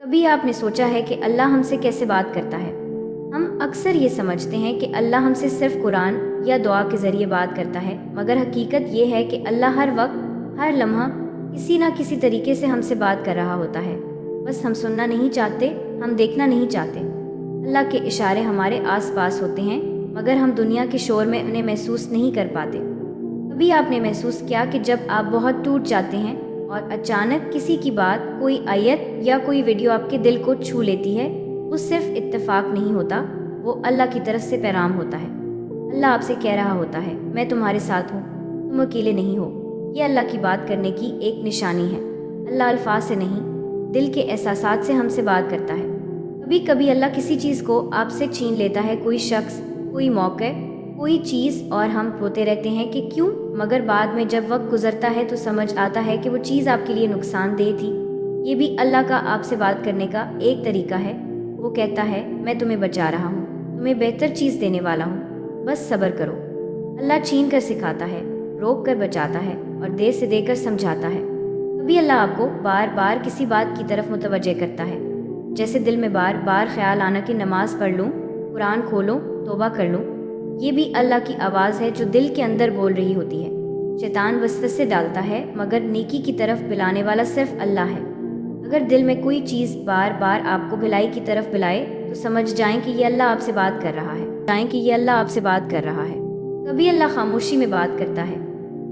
कभी आपने सोचा है कि अल्लाह हमसे कैसे बात करता है? हम अक्सर ये समझते हैं कि अल्लाह हमसे सिर्फ कुरान या दुआ के ज़रिए बात करता है, मगर हकीकत ये है कि अल्लाह हर वक्त, हर लम्हा किसी ना किसी तरीके से हमसे बात कर रहा होता है। बस हम सुनना नहीं चाहते, हम देखना नहीं चाहते। अल्लाह के इशारे हमारे आस पास होते हैं, मगर हम दुनिया के शोर में उन्हें महसूस नहीं कर पाते। कभी आपने महसूस किया कि जब आप बहुत टूट जाते हैं और अचानक किसी की बात, कोई आयत या कोई वीडियो आपके दिल को छू लेती है? वो सिर्फ इत्तेफाक नहीं होता, वो अल्लाह की तरफ से पैगाम होता है। अल्लाह आपसे कह रहा होता है, मैं तुम्हारे साथ हूँ, तुम अकेले नहीं हो। ये अल्लाह की बात करने की एक निशानी है। अल्लाह अल्फाज से नहीं, दिल के एहसासात से हमसे बात करता है। कभी कभी अल्लाह किसी चीज़ को आपसे छीन लेता है, कोई शख्स, कोई मौका, कोई चीज़, और हम रोते रहते हैं कि क्यों, मगर बाद में जब वक्त गुजरता है तो समझ आता है कि वो चीज़ आपके लिए नुकसानदेह थी। ये भी अल्लाह का आपसे बात करने का एक तरीका है। वो कहता है, मैं तुम्हें बचा रहा हूँ, तुम्हें बेहतर चीज़ देने वाला हूँ, बस सब्र करो। अल्लाह छीन कर सिखाता है, रोक कर बचाता है और देर से देकर समझाता है। कभी अल्लाह आपको बार बार किसी बात की तरफ मुतवज्जे करता है, जैसे दिल में बार बार ख्याल आना कि नमाज पढ़ लूँ, कुरान खोलूँ, तौबा कर लूँ। ये भी अल्लाह की आवाज़ है जो दिल के अंदर बोल रही होती है। शैतान वसवसे डालता है, मगर नेकी की तरफ बुलाने वाला सिर्फ अल्लाह है। अगर दिल में कोई चीज़ बार बार आपको भलाई की तरफ बुलाए तो समझ जाएं कि ये अल्लाह आपसे बात कर रहा है। कभी अल्लाह खामोशी में बात करता है,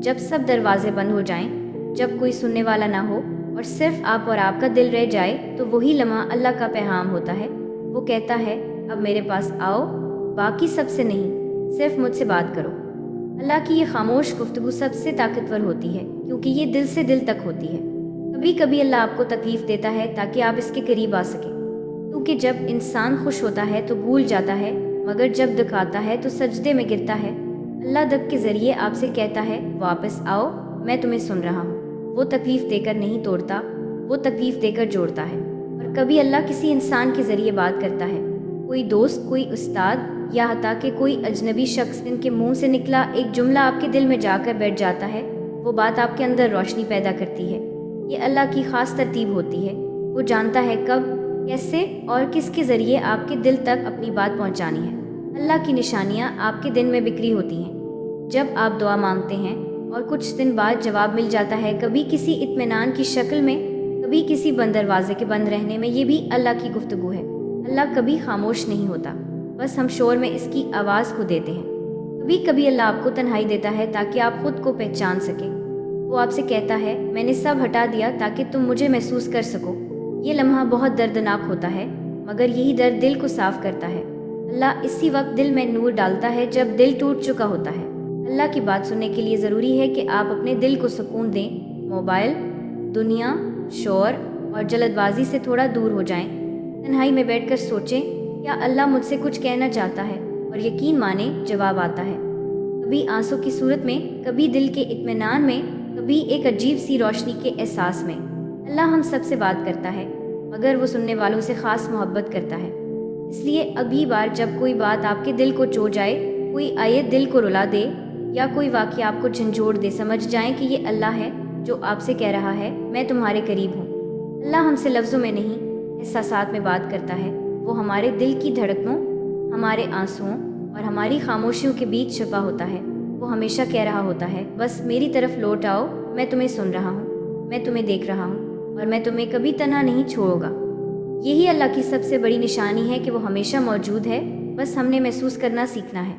जब सब दरवाजे बंद हो जाएं, जब कोई सुनने वाला ना हो और सिर्फ आप और आपका दिल रह जाए, तो वही लम्हा अल्लाह का पैगाम होता है। वो कहता है, अब मेरे पास आओ, बाकी सबसे नहीं, सिर्फ मुझसे बात करो। अल्लाह की ये खामोश गुफ्तगू सबसे ताकतवर होती है, क्योंकि ये दिल से दिल तक होती है। कभी कभी अल्लाह आपको तकलीफ देता है ताकि आप इसके करीब आ सकें, क्योंकि जब इंसान खुश होता है तो भूल जाता है, मगर जब दुख आता है तो सजदे में गिरता है। अल्लाह दुख के ज़रिए आपसे कहता है, वापस आओ, मैं तुम्हें सुन रहा हूँ। वो तकलीफ देकर नहीं तोड़ता, वो तकलीफ देकर जोड़ता है। और कभी अल्लाह किसी इंसान के ज़रिए बात करता है, कोई दोस्त, कोई उस्ताद, या हता कि कोई अजनबी शख्स, जिनके मुंह से निकला एक जुमला आपके दिल में जाकर बैठ जाता है। वो बात आपके अंदर रोशनी पैदा करती है। ये अल्लाह की ख़ास तरतीब होती है। वो जानता है कब, कैसे और किसके ज़रिए आपके दिल तक अपनी बात पहुंचानी है। अल्लाह की निशानियां आपके दिन में बिखरी होती हैं। जब आप दुआ मांगते हैं और कुछ दिन बाद जवाब मिल जाता है, कभी किसी इत्मीनान की शक्ल में, कभी किसी बंद दरवाजे के बंद रहने में, ये भी अल्लाह की गुफ्तगू है। अल्लाह कभी खामोश नहीं होता, बस हम शोर में इसकी आवाज़ को देते हैं। कभी कभी अल्लाह आपको तन्हाई देता है ताकि आप खुद को पहचान सकें। वो आपसे कहता है, मैंने सब हटा दिया ताकि तुम मुझे महसूस कर सको। ये लम्हा बहुत दर्दनाक होता है, मगर यही दर्द दिल को साफ करता है। अल्लाह इसी वक्त दिल में नूर डालता है जब दिल टूट चुका होता है। अल्लाह की बात सुनने के लिए ज़रूरी है कि आप अपने दिल को सुकून दें। मोबाइल, दुनिया, शोर और जल्दबाजी से थोड़ा दूर हो जाएं। तन्हाई में बैठकर सोचें, क्या अल्लाह मुझसे कुछ कहना चाहता है? और यकीन माने, जवाब आता है। कभी आंसू की सूरत में, कभी दिल के इत्मीनान में, कभी एक अजीब सी रोशनी के एहसास में। अल्लाह हम सब से बात करता है, मगर वो सुनने वालों से ख़ास मोहब्बत करता है। इसलिए अगली बार जब कोई बात आपके दिल को छू जाए, कोई आयत दिल को रुला दे या कोई वाक़या आपको झंझोड़ दे, समझ जाएं कि ये अल्लाह है जो आपसे कह रहा है, मैं तुम्हारे करीब हूँ। अल्लाह हमसे लफ्ज़ों में नहीं, एहसासात में बात करता है। वो हमारे दिल की धड़कनों, हमारे आंसुओं और हमारी खामोशियों के बीच छुपा होता है। वो हमेशा कह रहा होता है, बस मेरी तरफ लौट आओ, मैं तुम्हें सुन रहा हूँ, मैं तुम्हें देख रहा हूँ और मैं तुम्हें कभी तन्हा नहीं छोड़ूंगा। यही अल्लाह की सबसे बड़ी निशानी है कि वो हमेशा मौजूद है, बस हमने महसूस करना सीखना है।